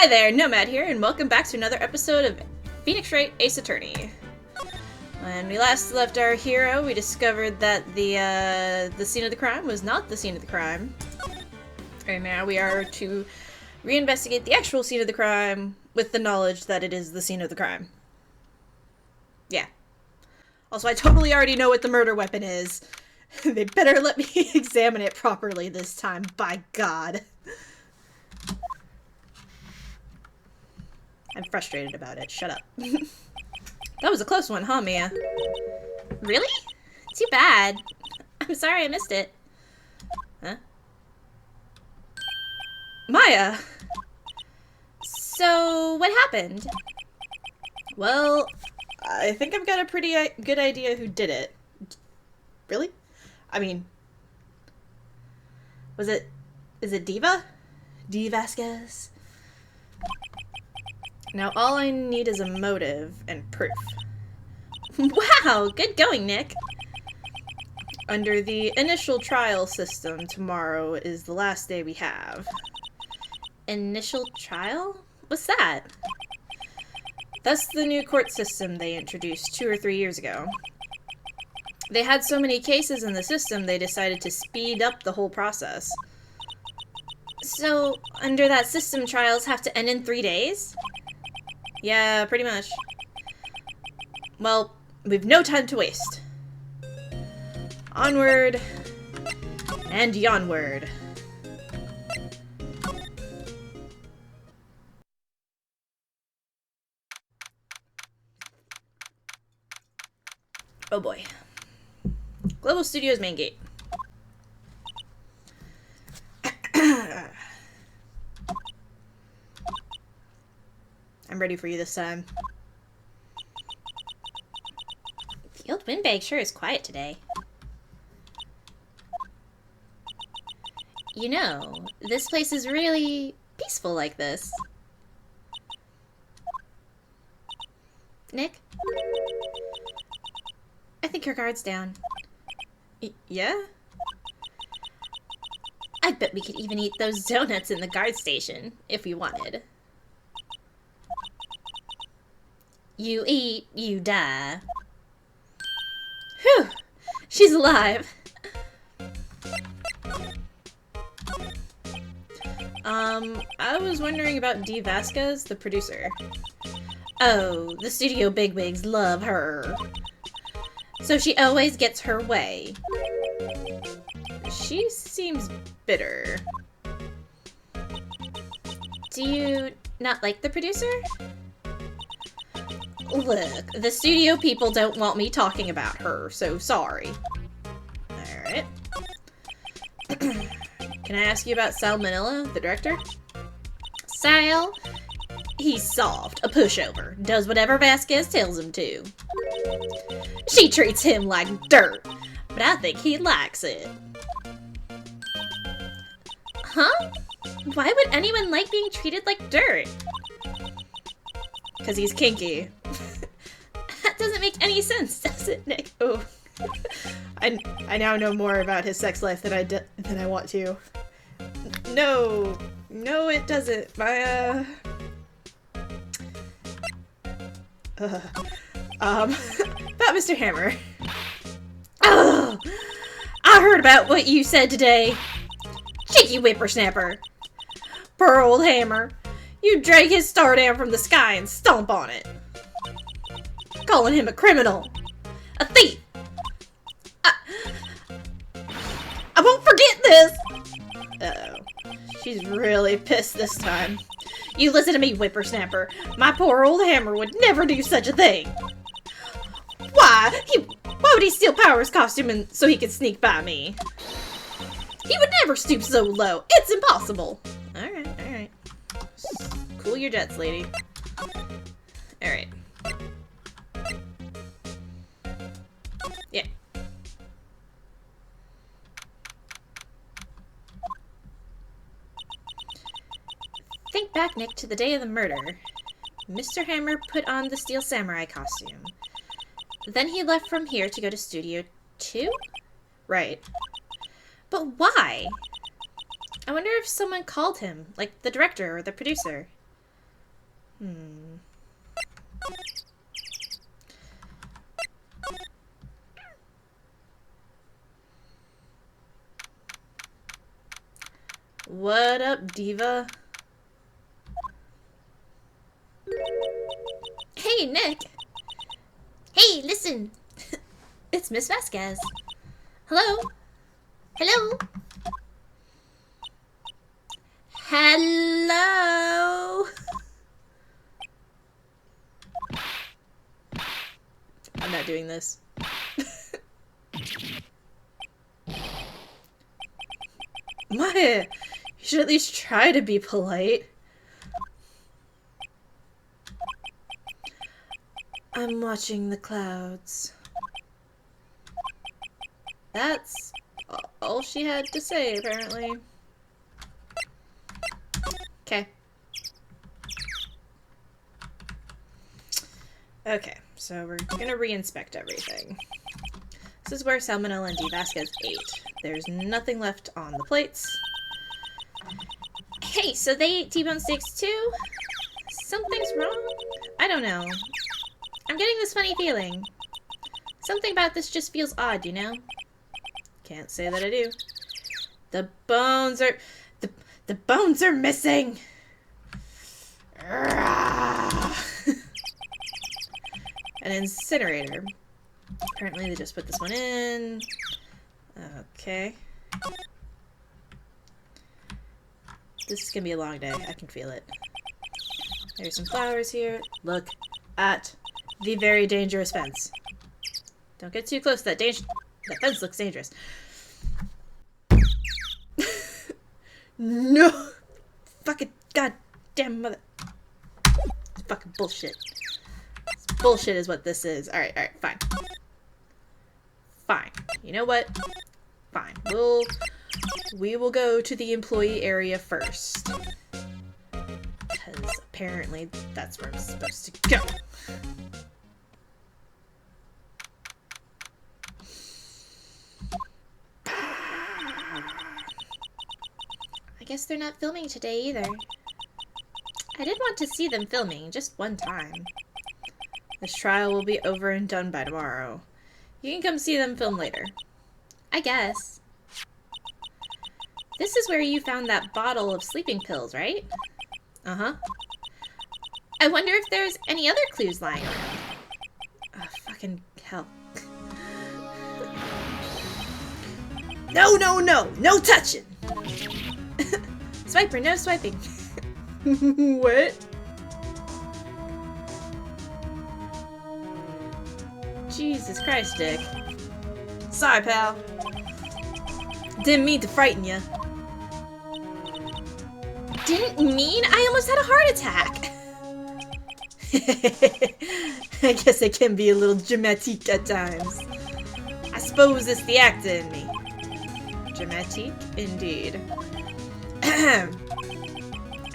Hi there, Nomad here, and welcome back to another episode of Phoenix Wright Ace Attorney. When we last left our hero, we discovered that the scene of the crime was not the scene of the crime. And now we are to reinvestigate the actual scene of the crime with the knowledge that it is the scene of the crime. Yeah. Also, I totally already know what the murder weapon is. They better let me examine it properly this time, by God. I'm frustrated about it. Shut up. That was a close one, huh, Mia? Really? Too bad. I'm sorry I missed it. Huh? Maya! So, what happened? Well, I think I've got a pretty good idea who did it. Really? I mean... Is it Diva? Dee Vasquez? Now all I need is a motive and proof. Wow, good going, Nick. Under the initial trial system, tomorrow is the last day we have. Initial trial? What's that? That's the new court system they introduced 2 or 3 years ago. They had so many cases in the system, they decided to speed up the whole process. So, under that system, trials have to end in 3 days? Yeah, pretty much. Well, we've no time to waste. Onward and yonward. Oh boy. Global Studios main gate. I'm ready for you this time. The old windbag sure is quiet today. You know, this place is really peaceful like this. Nick? I think your guard's down. Yeah? I bet we could even eat those donuts in the guard station, if we wanted. You eat, you die. Whew! She's alive! I was wondering about Dee Vasquez, the producer. Oh, the studio bigwigs love her. So she always gets her way. She seems bitter. Do you not like the producer? Look, the studio people don't want me talking about her, so sorry. Alright. Can I ask you about Sal Manila, the director? Sal? He's soft, a pushover, does whatever Vasquez tells him to. She treats him like dirt, but I think he likes it. Huh? Why would anyone like being treated like dirt? Because he's kinky. That doesn't make any sense, does it, Nick? Oh. I now know more about his sex life than I want to. No, it doesn't. About Mr. Hammer. Oh, I heard about what you said today. Cheeky whippersnapper. Poor old Hammer. You drag his star down from the sky and stomp on it. Calling him a criminal. A thief. I won't forget this! Uh-oh. She's really pissed this time. You listen to me, whippersnapper. My poor old Hammer would never do such a thing. Why would he steal Power's costume so he could sneak by me? He would never stoop so low. It's impossible. Alright. Cool your jets, lady. Alright. Yeah. Think back, Nick, to the day of the murder. Mr. Hammer put on the Steel Samurai costume. Then he left from here to go to Studio 2? Right. But why? I wonder if someone called him, like the director or the producer. Hmm. What up, diva? Hey, Nick! Hey, listen! It's Miss Vasquez. Hello? Hello? Hello? I'm not doing this. Maya, you should at least try to be polite. I'm watching the clouds. That's all she had to say, apparently. Okay. Okay, so we're gonna re-inspect everything. This is where Salmonella and D. Vasquez ate. There's nothing left on the plates. Hey, so they ate T-bone steaks too? Something's wrong? I don't know. I'm getting this funny feeling. Something about this just feels odd, you know? Can't say that I do. The bones are... The bones are missing! An incinerator. Apparently they just put this one in. Okay. This is gonna be a long day. I can feel it. There's some flowers here. Look at the very dangerous fence. Don't get too close to that that fence looks dangerous. No! Fucking goddamn mother. It's fucking bullshit. It's bullshit is what this is. Alright, fine. Fine. You know what? Fine. We will go to the employee area first. Because apparently that's where I'm supposed to go. I guess they're not filming today either. I did want to see them filming, just one time. This trial will be over and done by tomorrow. You can come see them film later. I guess. This is where you found that bottle of sleeping pills, right? Uh-huh. I wonder if there's any other clues lying around. Oh, fucking hell. No, no, no! No touching! Swiper, no swiping. What? Jesus Christ, Dick. Sorry, pal. Didn't mean to frighten you. Didn't mean? I almost had a heart attack. I guess it can be a little dramatique at times. I suppose it's the actor in me. Dramatique, indeed.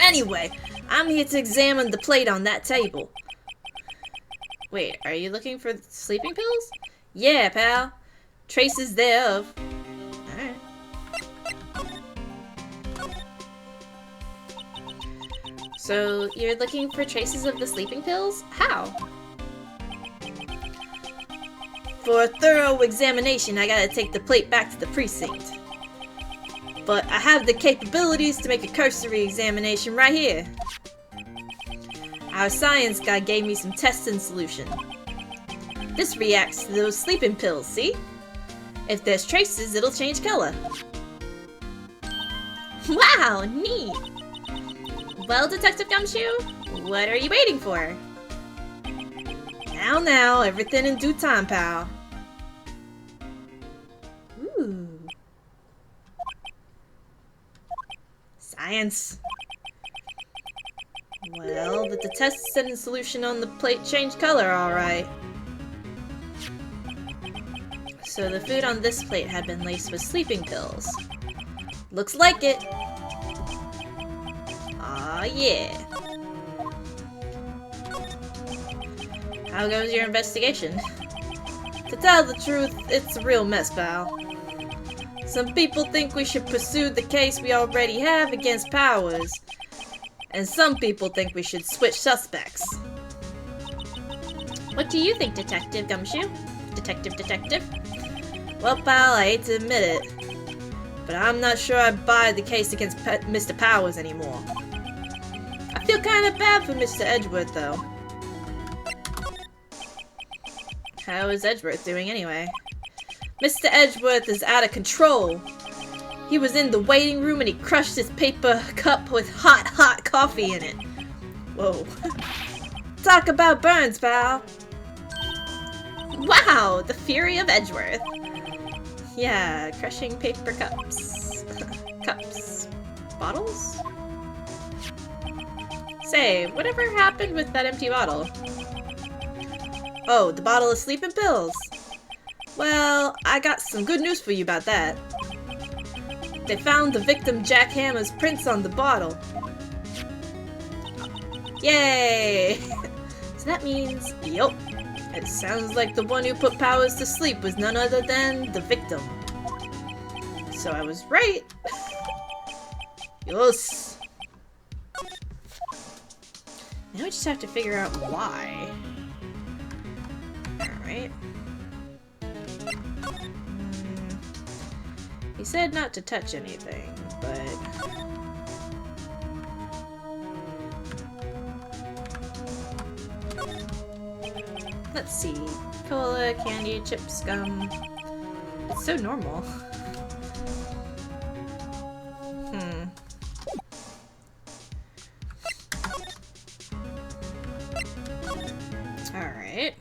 Anyway, I'm here to examine the plate on that table. Wait, are you looking for sleeping pills? Yeah, pal. Traces thereof. Alright. So, you're looking for traces of the sleeping pills? How? For a thorough examination, I gotta take the plate back to the precinct. But I have the capabilities to make a cursory examination right here. Our science guy gave me some testing solution. This reacts to those sleeping pills, see? If there's traces, it'll change color. Wow, neat! Well, Detective Gumshoe, what are you waiting for? Now, everything in due time, pal. Ooh. Science. Well, the testing solution on the plate changed color, alright. So the food on this plate had been laced with sleeping pills. Looks like it. Aw, yeah. How goes your investigation? To tell the truth, it's a real mess, pal. Some people think we should pursue the case we already have against Powers. And some people think we should switch suspects. What do you think, Detective Gumshoe? Detective? Well, pal, I hate to admit it, but I'm not sure I buy the case against Mr. Powers anymore. I feel kind of bad for Mr. Edgeworth, though. How is Edgeworth doing anyway? Mr. Edgeworth is out of control. He was in the waiting room and he crushed his paper cup with hot coffee in it. Whoa. Talk about burns, pal. Wow, the fury of Edgeworth. Yeah, crushing paper cups. Cups. Bottles? Say, whatever happened with that empty bottle? Oh, the bottle of sleeping pills. Well, I got some good news for you about that. They found the victim Jack Hammer's prints on the bottle. Yay! So that means, yup, it sounds like the one who put Powers to sleep was none other than the victim. So I was right. Yes. Now we just have to figure out why. Alright. He said not to touch anything, but... Let's see. Cola, candy, chips, gum. It's so normal. Alright.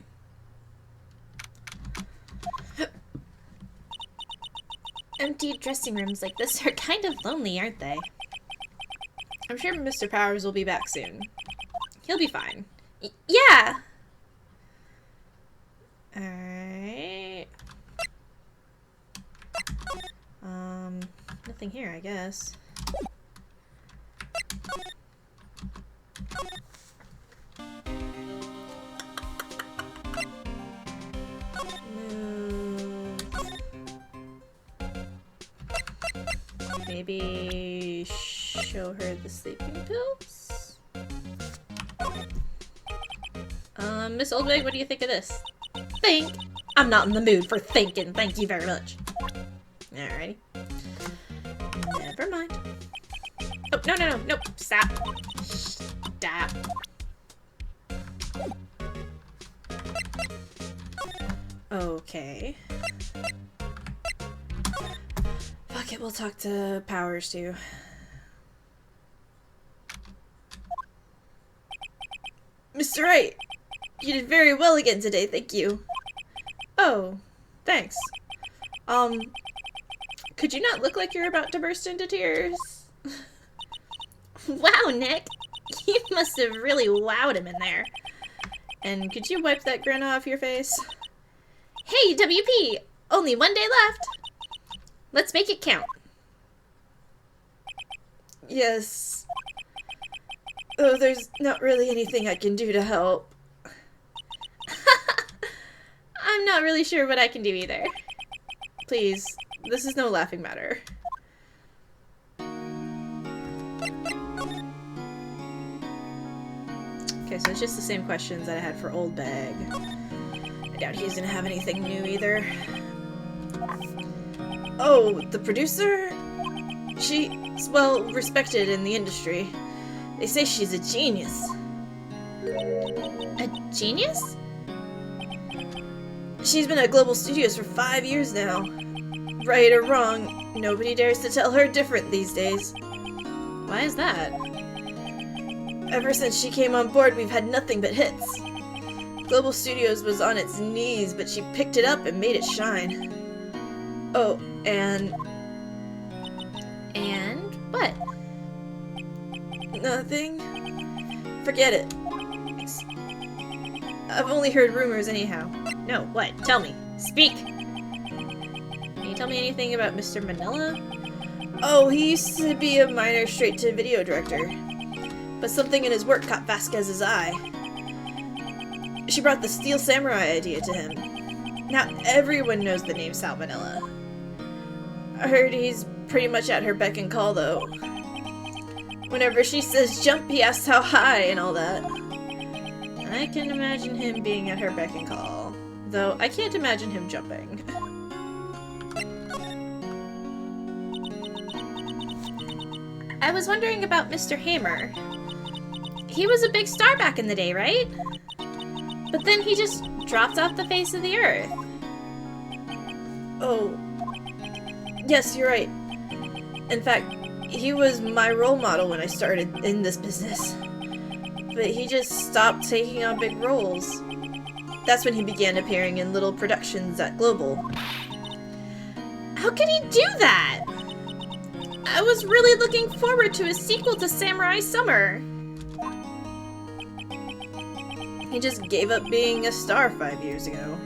Empty dressing rooms like this are kind of lonely, aren't they? I'm sure Mr. Powers will be back soon. He'll be fine. Yeah! Alright. Nothing here, I guess. Maybe show her the sleeping pills? Miss Oldwig, what do you think of this? Think? I'm not in the mood for thinking, thank you very much. Alrighty. Never mind. Oh, no, nope, stop. Stop. Okay. Fuck it, we'll talk to Powers too. Mr. Wright, you did very well again today, thank you. Oh, thanks. Could you not look like you're about to burst into tears? Wow, Nick! You must have really wowed him in there. And could you wipe that grin off your face? Hey, WP! Only one day left! Let's make it count. Yes. Oh, there's not really anything I can do to help. I'm not really sure what I can do either. Please, this is no laughing matter. Okay, so it's just the same questions that I had for Old Bag. I doubt he's gonna have anything new either. Oh, the producer? She's well respected in the industry. They say she's a genius. A genius? She's been at Global Studios for 5 years now. Right or wrong, nobody dares to tell her different these days. Why is that? Ever since she came on board, we've had nothing but hits. Global Studios was on its knees, but she picked it up and made it shine. Oh, and what? Nothing? Forget it. I've only heard rumors anyhow. No, what? Tell me. Speak! Can you tell me anything about Mr. Manila? Oh, he used to be a minor straight-to-video director. But something in his work caught Vasquez's eye. She brought the Steel Samurai idea to him. Now everyone knows the name Sal Manila. I heard he's pretty much at her beck and call, though. Whenever she says jump, he asks how high and all that. I can imagine him being at her beck and call. Though, I can't imagine him jumping. I was wondering about Mr. Hammer. He was a big star back in the day, right? But then he just dropped off the face of the earth. Oh. Yes, you're right. In fact, he was my role model when I started in this business. But he just stopped taking on big roles. That's when he began appearing in little productions at Global. How could he do that? I was really looking forward to a sequel to Samurai Summer. He just gave up being a star 5 years ago.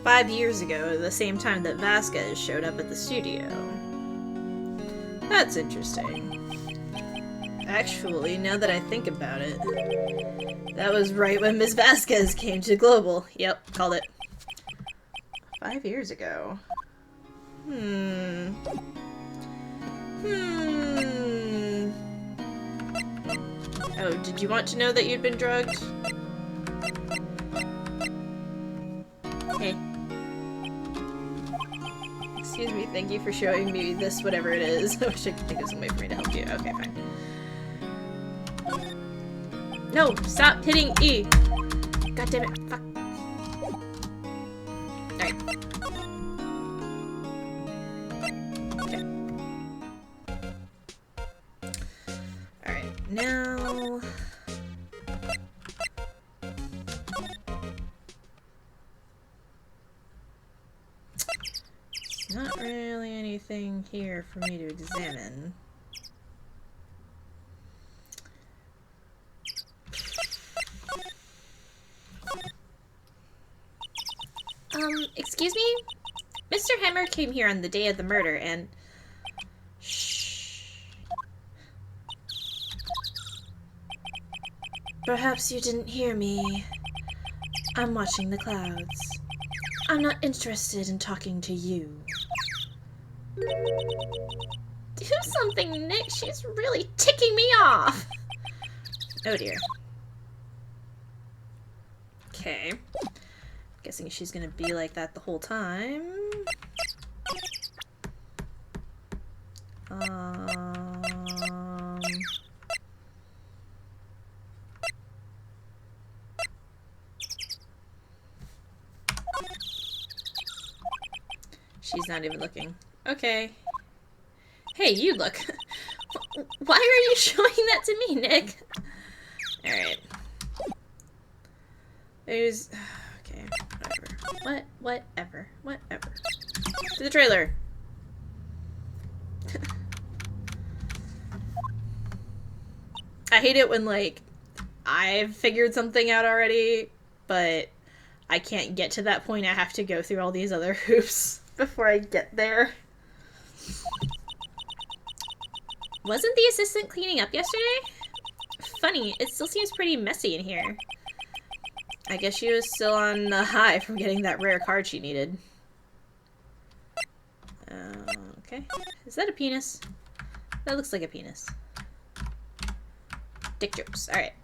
5 years ago, the same time that Vasquez showed up at the studio. That's interesting. Actually, now that I think about it, that was right when Miss Vasquez came to Global. Yep, called it. 5 years ago. Oh, did you want to know that you'd been drugged? Hey. Excuse me, thank you for showing me this, whatever it is. I wish I could think of some way for me to help you. Okay, fine. No, stop hitting E! God damn it, fuck. Alright. Okay. Alright, now... Not really anything here for me to examine. Excuse me? Mr. Hammer came here on the day of the murder and... Shh. Perhaps you didn't hear me. I'm watching the clouds. I'm not interested in talking to you. Do something, Nick. She's really ticking me off. Oh dear. Okay. Guessing she's gonna be like that the whole time. She's not even looking. Okay. Hey, you look. Why are you showing that to me, Nick? Alright. There's... Okay, whatever. Whatever. To the trailer. I hate it when, like, I've figured something out already, but I can't get to that point. I have to go through all these other hoops before I get there. Wasn't the assistant cleaning up yesterday? Funny, it still seems pretty messy in here. I guess she was still on the high from getting that rare card she needed. Okay. Is that a penis? That looks like a penis. Dick jokes. Alright.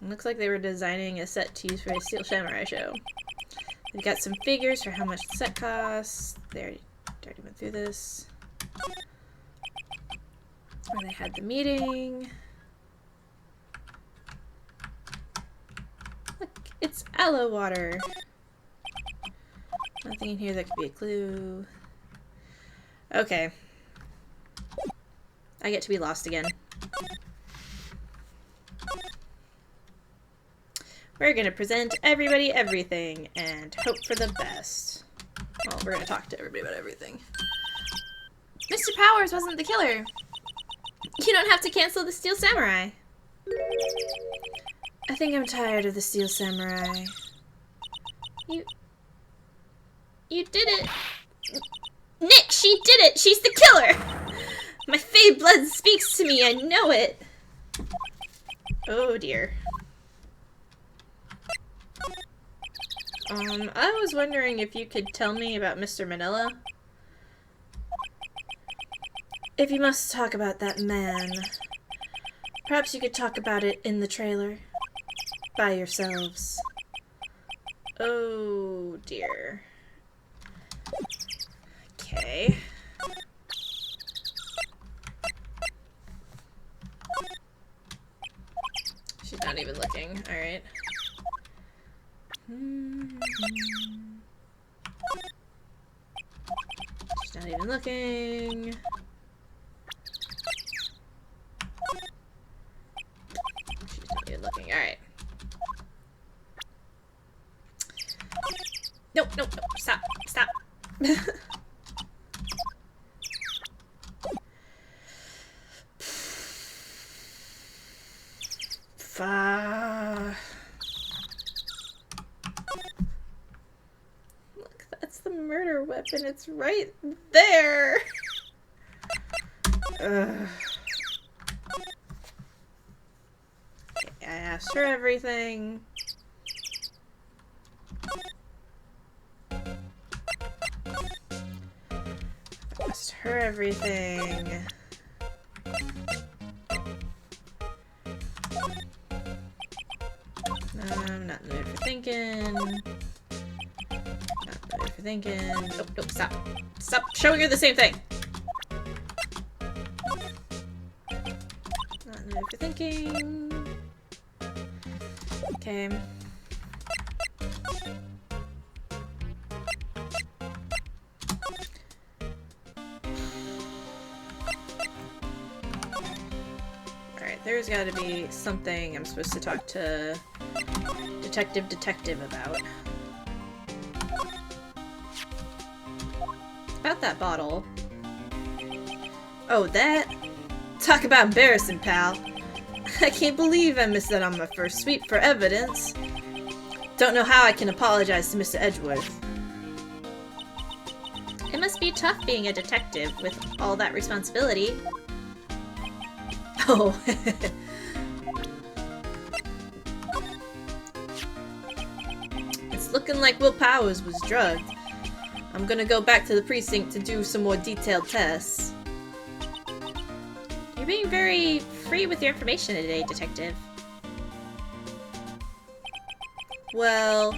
Looks like they were designing a set to use for a Steel Samurai show. We've got some figures for how much the set costs. They already went through this. Where they had the meeting. Look, it's aloe water. Nothing in here that could be a clue. Okay. I get to be lost again. We're gonna present everybody everything and hope for the best. Well, we're gonna talk to everybody about everything. Mr. Powers wasn't the killer. You don't have to cancel the Steel Samurai. I think I'm tired of the Steel Samurai. You did it. Nick, she did it! She's the killer! My fey blood speaks to me, I know it! Oh dear. I was wondering if you could tell me about Mr. Manila. If you must talk about that man, perhaps you could talk about it in the trailer. By yourselves. Oh dear. Okay. She's not even looking. Alright. She's not even looking. She's not even looking. Alright. No, no, no. Stop. Stop. Look, that's the murder weapon. It's right there. Ugh. Okay, I asked her everything. I asked her everything. I'm not in the mood for thinking. Not in the mood for thinking. Oh, no, stop. Stop showing her the same thing. Not in the mood for thinking. Okay. Alright, there's gotta be something I'm supposed to talk to Detective about. It's about that bottle. Oh, that? Talk about embarrassing, pal. I can't believe I missed that on my first sweep for evidence. Don't know how I can apologize to Mr. Edgeworth. It must be tough being a detective with all that responsibility. Oh. It's looking like Will Powers was drugged. I'm gonna go back to the precinct to do some more detailed tests. You're being very free with your information today, Detective. Well,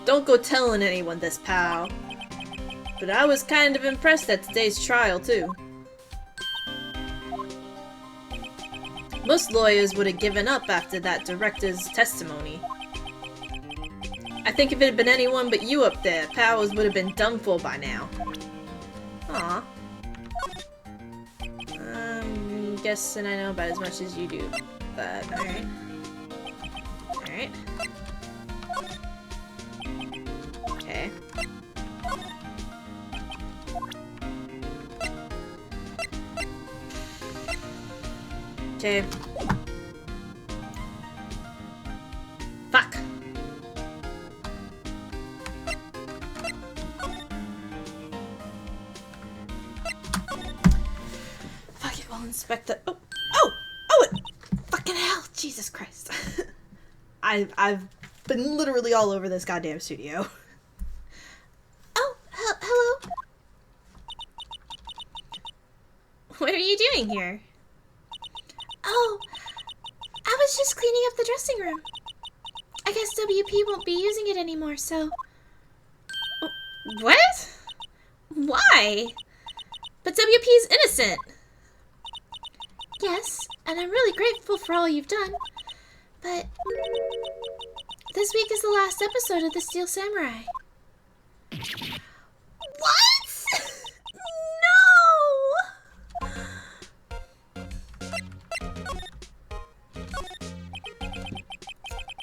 don't go telling anyone this, pal. But I was kind of impressed at today's trial, too. Most lawyers would have given up after that director's testimony. I think if it had been anyone but you up there, Powers would have been done for by now. Aw. I'm guessing I know about as much as you do, but alright. Alright. Okay. Okay. Fuck. Fuck it, we'll inspect the— Oh! Fucking hell! Jesus Christ. I've been literally all over this goddamn studio. Oh, hello? What are you doing here? Oh, I was just cleaning up the dressing room. I guess WP won't be using it anymore, so... What? Why? But WP's innocent! Yes, and I'm really grateful for all you've done. But... this week is the last episode of The Steel Samurai. What? No!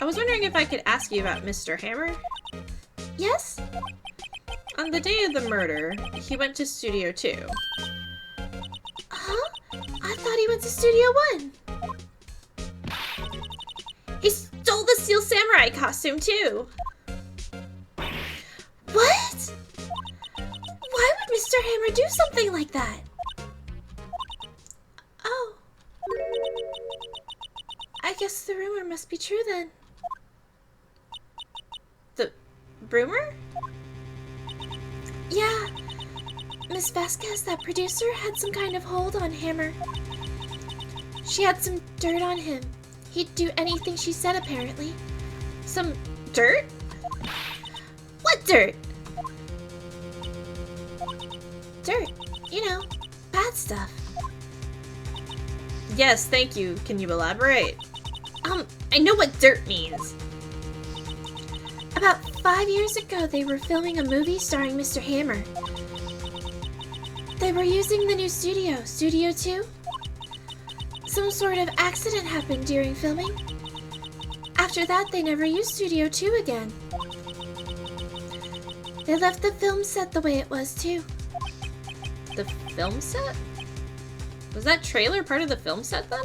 I was wondering if I could ask you about Mr. Hammer? Yes? On the day of the murder, he went to Studio 2. Huh? I thought he went to Studio 1. He stole the Steel Samurai costume, too. What? Why would Mr. Hammer do something like that? Oh. I guess the rumor must be true then. The rumor? Yeah. Miss Vasquez, that producer, had some kind of hold on Hammer. She had some dirt on him. He'd do anything she said, apparently. Some dirt? What dirt? Dirt. You know, bad stuff. Yes, thank you. Can you elaborate? I know what dirt means. About 5 years ago, they were filming a movie starring Mr. Hammer. They were using the new studio, Studio 2. Some sort of accident happened during filming. After that, they never used Studio 2 again. They left the film set the way it was, too. The film set? Was that trailer part of the film set, then?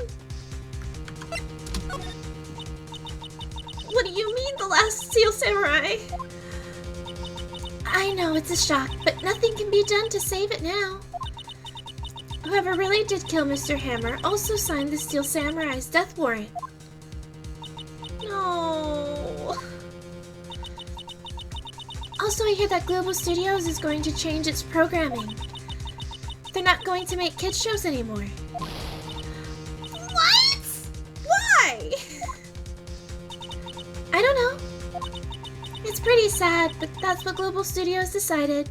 What do you mean, The Last Steel Samurai? I know, it's a shock, but nothing can be done to save it now. Whoever really did kill Mr. Hammer also signed the Steel Samurai's death warrant. No. Also, I hear that Global Studios is going to change its programming. They're not going to make kids shows anymore. What? Why? I don't know. It's pretty sad, but that's what Global Studios decided.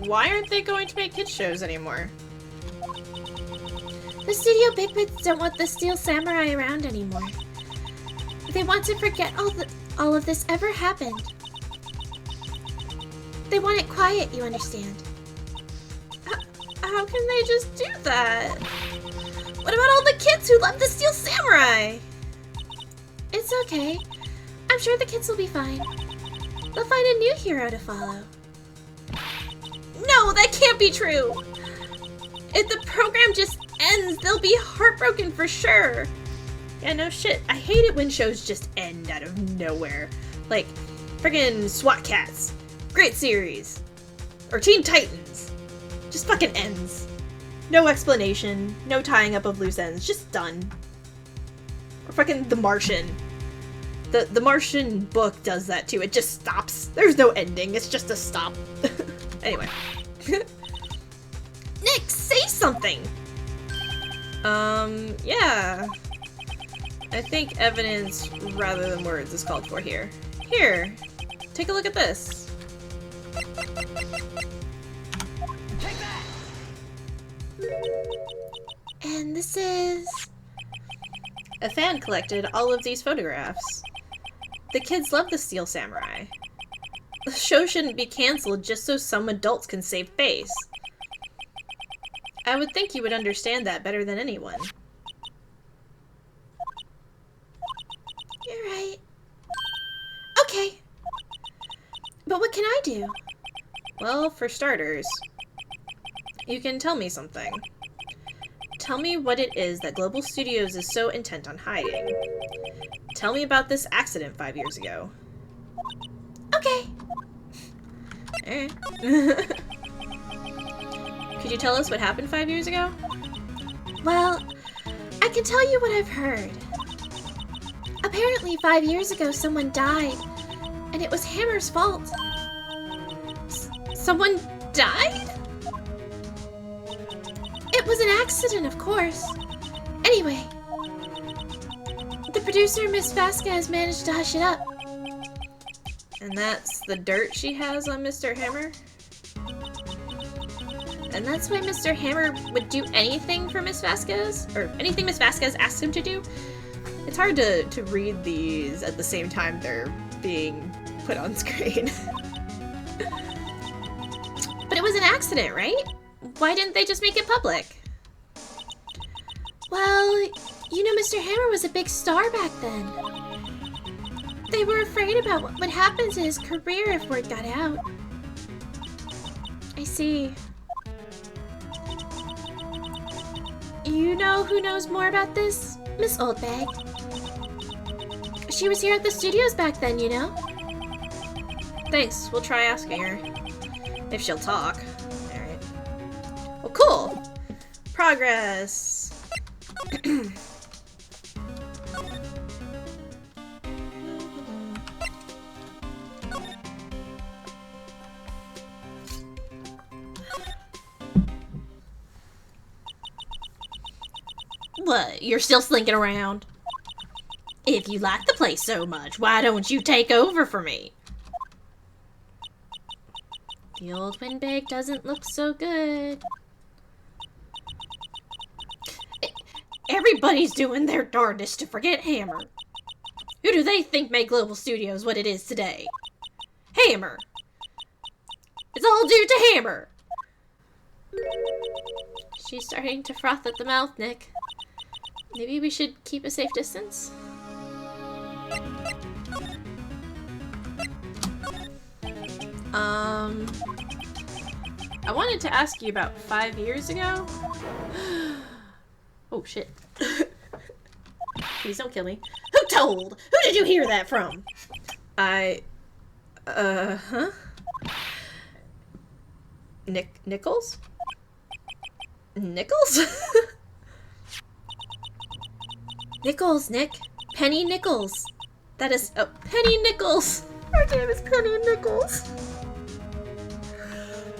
Why aren't they going to make kids shows anymore? The studio bigwigs don't want the Steel Samurai around anymore. They want to forget all of this ever happened. They want it quiet, you understand. How can they just do that? What about all the kids who love the Steel Samurai? It's okay. I'm sure the kids will be fine. They'll find a new hero to follow. No, that can't be true! If the program just ends, they'll be heartbroken for sure. Yeah, no shit. I hate it when shows just end out of nowhere. Like, friggin' SWAT Cats. Great series. Or Teen Titans. Just fucking ends. No explanation, no tying up of loose ends, just done. Or fucking The Martian. The Martian book does that too, it just stops. There's no ending, it's just a stop. Anyway. Nick, say something! Yeah. I think evidence rather than words is called for here. Here, take a look at this. And this is... A fan collected all of these photographs. The kids love the Steel Samurai. The show shouldn't be cancelled just so some adults can save face. I would think you would understand that better than anyone. You're right. Okay. But what can I do? Well, for starters, you can tell me something. Tell me what it is that Global Studios is so intent on hiding. Tell me about this accident 5 years ago. Okay. Alright. Could you tell us what happened 5 years ago? Well, I can tell you what I've heard. Apparently 5 years ago someone died, and it was Hammer's fault. Someone died? It was an accident, of course. Anyway, the producer, Miss Vasquez, managed to hush it up. And that's the dirt she has on Mr. Hammer? And that's why Mr. Hammer would do anything for Miss Vasquez? Or anything Miss Vasquez asked him to do? It's hard to read these at the same time they're being put on screen. But it was an accident, right? Why didn't they just make it public? Well, you know Mr. Hammer was a big star back then. They were afraid about what would happen to his career if word got out. I see. You know who knows more about this? Miss Oldbag. She was here at the studios back then, you know? Thanks, we'll try asking her. If she'll talk. Alright. Well, cool! Progress! What, you're still slinking around? If you like the place so much, why don't you take over for me? The old windbag doesn't look so good. Everybody's doing their darndest to forget Hammer. Who do they think made Global Studios what it is today? Hammer! It's all due to Hammer! She's starting to froth at the mouth, Nick. Maybe we should keep a safe distance? I wanted to ask you about 5 years ago. Oh, shit. Please don't kill me. Who told? Who did you hear that from? Huh? Nichols? Nichols? Nichols, Nick. Penny Nichols. That is... Oh, Penny Nichols! Her name is Penny Nichols.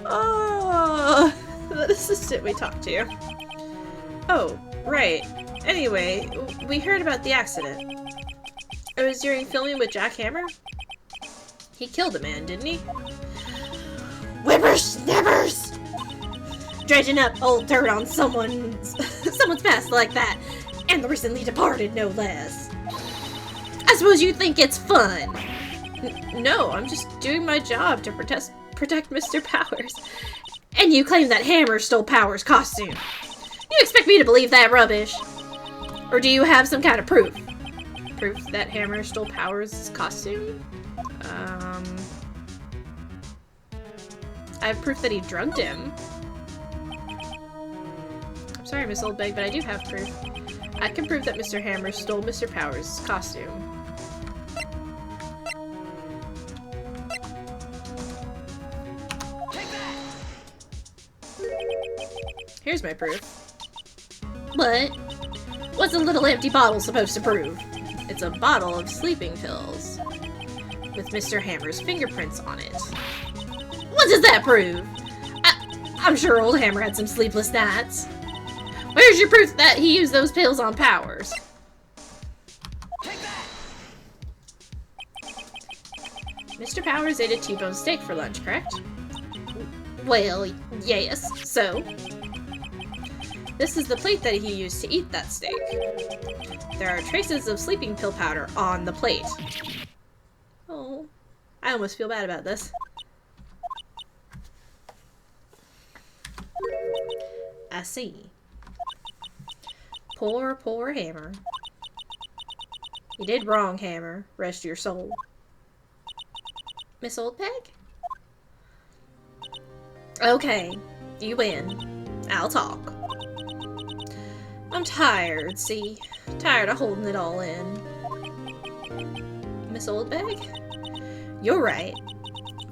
Oh, the assistant we talked to. Oh, right. Anyway, we heard about the accident. It was during filming with Jack Hammer? He killed a man, didn't he? Whippersnappers! Dredging up old dirt on someone's past like that. And the recently departed, no less. I suppose you think it's fun. No, I'm just doing my job to protect Mr. Powers. And you claim that Hammer stole Powers' costume. You expect me to believe that rubbish? Or do you have some kind of proof? Proof that Hammer stole Powers' costume? I have proof that he drugged him. I'm sorry, Miss Oldbag, but I do have proof. I can prove that Mr. Hammer stole Mr. Powers' costume. Here's my proof. What? What's a little empty bottle supposed to prove? It's a bottle of sleeping pills with Mr. Hammer's fingerprints on it. What does that prove? I'm sure old Hammer had some sleepless nights. Where's your proof that he used those pills on Powers? Mr. Powers ate a T-bone steak for lunch, correct? Well, yes, so? This is the plate that he used to eat that steak. There are traces of sleeping pill powder on the plate. Oh, I almost feel bad about this. I see. Poor, poor Hammer. You did wrong, Hammer. Rest your soul. Miss Oldbag? Okay, you win. I'll talk. I'm tired, see? Tired of holding it all in. Miss Oldbag? You're right.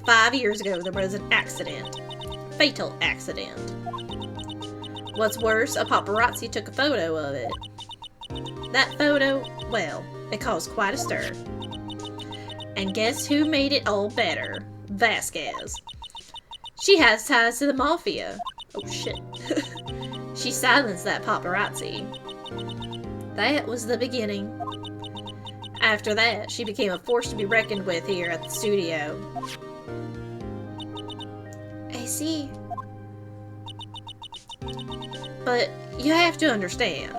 5 years ago there was an accident. Fatal accident. What's worse, a paparazzi took a photo of it. That photo, well, it caused quite a stir. And guess who made it all better? Vasquez. She has ties to the mafia. Oh shit. She silenced that paparazzi. That was the beginning. After that, she became a force to be reckoned with here at the studio. I see. But you have to understand,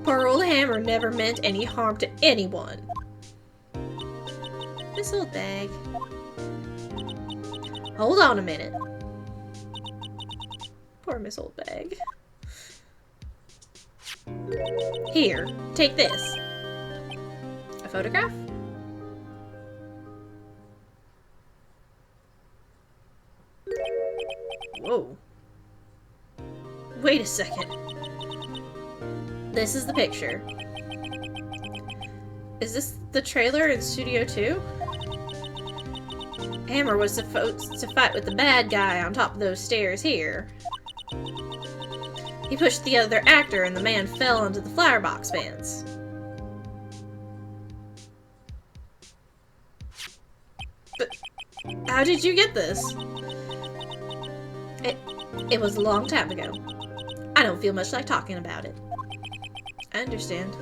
poor old Hammer never meant any harm to anyone. Miss Oldbag. Hold on a minute. Poor Miss Oldbag. Here, take this. A photograph? Whoa. Wait a second. This is the picture. Is this the trailer in Studio 2? Hammer was supposed to fight with the bad guy on top of those stairs here. He pushed the other actor and the man fell into the flower box fence. But how did you get this? It was a long time ago. I don't feel much like talking about it. I understand.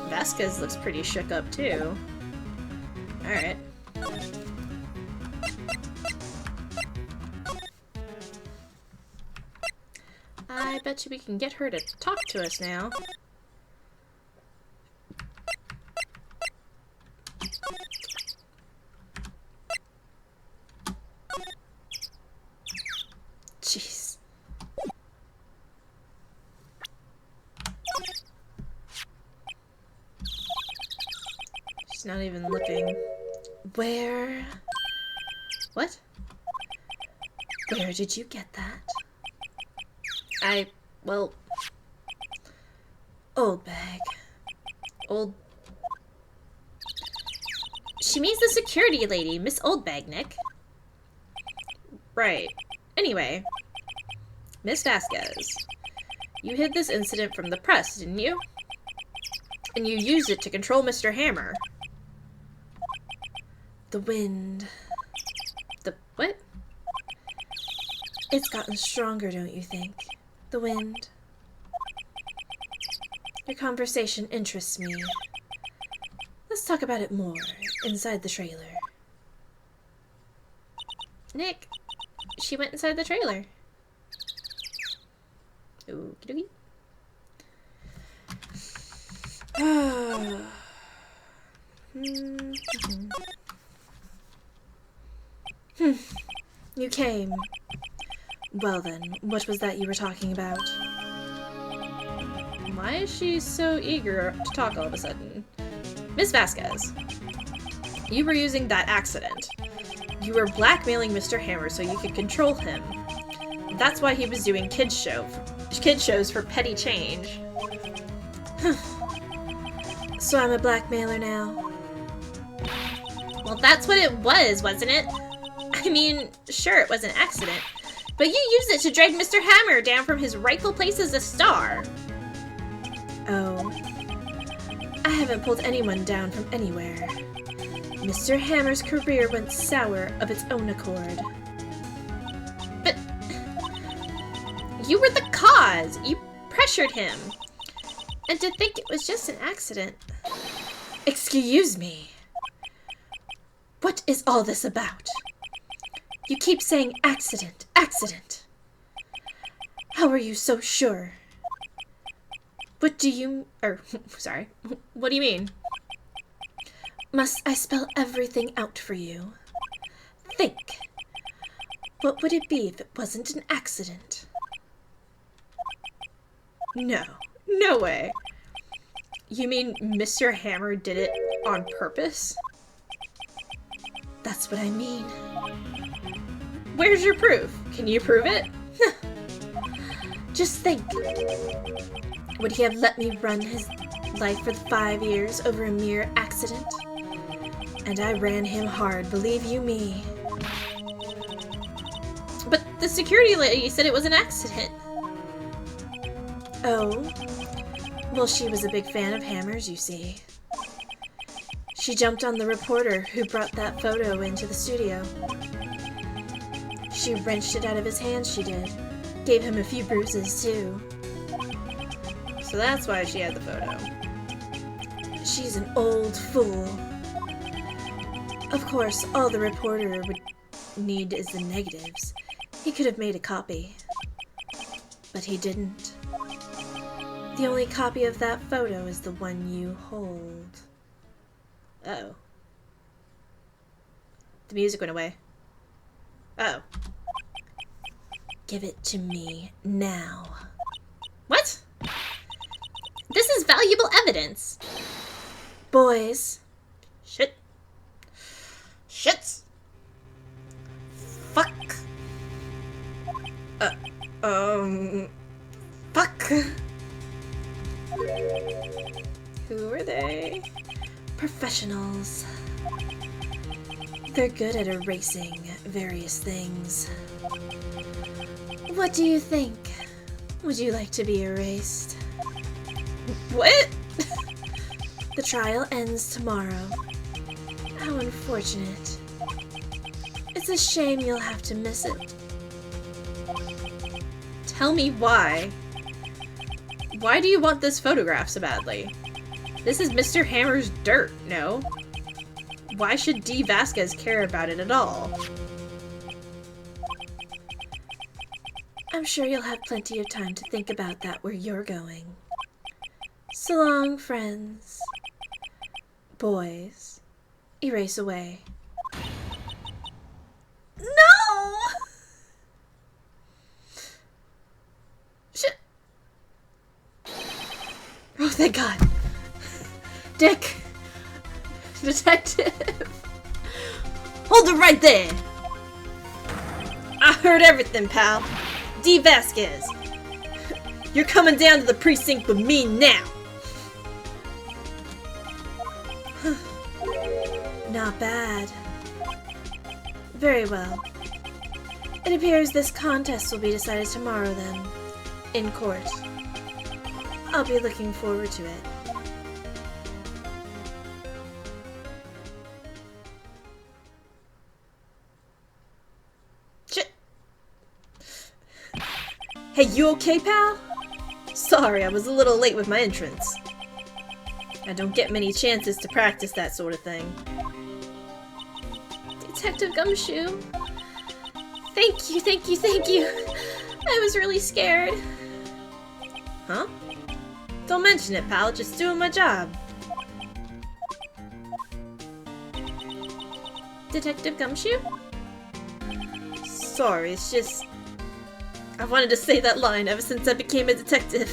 Vasquez looks pretty shook up, too. Alright. I bet you we can get her to talk to us now. Jeez. She's not even looking. Where? What? Where did you get that? Well... Old bag. Old... She means the security lady, Miss Oldbag, Nick. Right. Anyway, Miss Vasquez, you hid this incident from the press, didn't you? And you used it to control Mr. Hammer. The wind. The what? It's gotten stronger, don't you think? The wind. Your conversation interests me. Let's talk about it more inside the trailer. Nick, she went inside the trailer. Okie dokie. You came. Well then, what was that you were talking about? Why is she so eager to talk all of a sudden? Miss Vasquez, you were using that accident. You were blackmailing Mr. Hammer so you could control him. That's why he was doing kid shows for petty change. So I'm a blackmailer now. Well, that's what it was, wasn't it? I mean, sure, it was an accident, but you used it to drag Mr. Hammer down from his rightful place as a star. Oh. I haven't pulled anyone down from anywhere. Mr. Hammer's career went sour of its own accord. But... you were the cause! You pressured him! And to think it was just an accident. Excuse me. What is all this about? You keep saying accident, accident. How are you so sure? What do you... sorry. What do you mean? Must I spell everything out for you? Think. What would it be if it wasn't an accident? No. No way. You mean Mr. Hammer did it on purpose? That's what I mean. Where's your proof? Can you prove it? Just think. Would he have let me run his life for 5 years over a mere accident? And I ran him hard, believe you me. But the security lady said it was an accident. Oh? Well, she was a big fan of Hammer's, you see. She jumped on the reporter who brought that photo into the studio. She wrenched it out of his hands, she did. Gave him a few bruises, too. So that's why she had the photo. She's an old fool. Of course, all the reporter would need is the negatives. He could have made a copy. But he didn't. The only copy of that photo is the one you hold. Uh-oh. The music went away. Uh-oh. Give it to me now. What? This is valuable evidence. Boys. Shit. Shit. Fuck. Fuck. Who are they? Professionals. They're good at erasing various things. What do you think? Would you like to be erased? What? The trial ends tomorrow. How unfortunate. It's a shame you'll have to miss it. Tell me why. Why do you want this photograph so badly? This is Mr. Hammer's dirt, no? Why should D. Vasquez care about it at all? I'm sure you'll have plenty of time to think about that where you're going. So long, friends. Boys, erase away. No! Shit. Oh, thank God. Dick. Detective. Hold it right there. I heard everything, pal. D. Vasquez. You're coming down to the precinct with me now. Not bad. Very well. It appears this contest will be decided tomorrow then, in court. I'll be looking forward to it. Shit. Hey, you okay, pal? Sorry, I was a little late with my entrance. I don't get many chances to practice that sort of thing. Detective Gumshoe. Thank you, thank you, thank you. I was really scared. Huh? Don't mention it, pal. Just doing my job. Detective Gumshoe? Sorry, it's just... I wanted to say that line ever since I became a detective.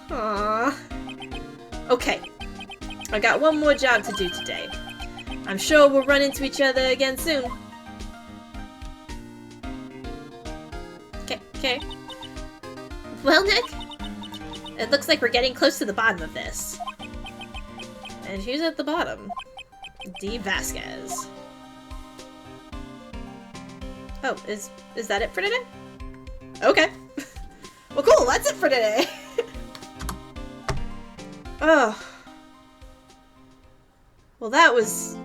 Aww. Okay. I got one more job to do today. I'm sure we'll run into each other again soon. Okay. Well, Nick? It looks like we're getting close to the bottom of this. And who's at the bottom? D. Vasquez. Oh, is that it for today? Okay. Well, cool, that's it for today. Oh. Well, that was...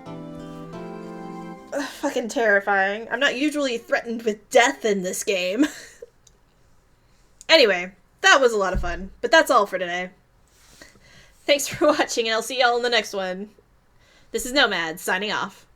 fucking terrifying. I'm not usually threatened with death in this game. Anyway, that was a lot of fun, but that's all for today. Thanks for watching, and I'll see y'all in the next one. This is Nomad, signing off.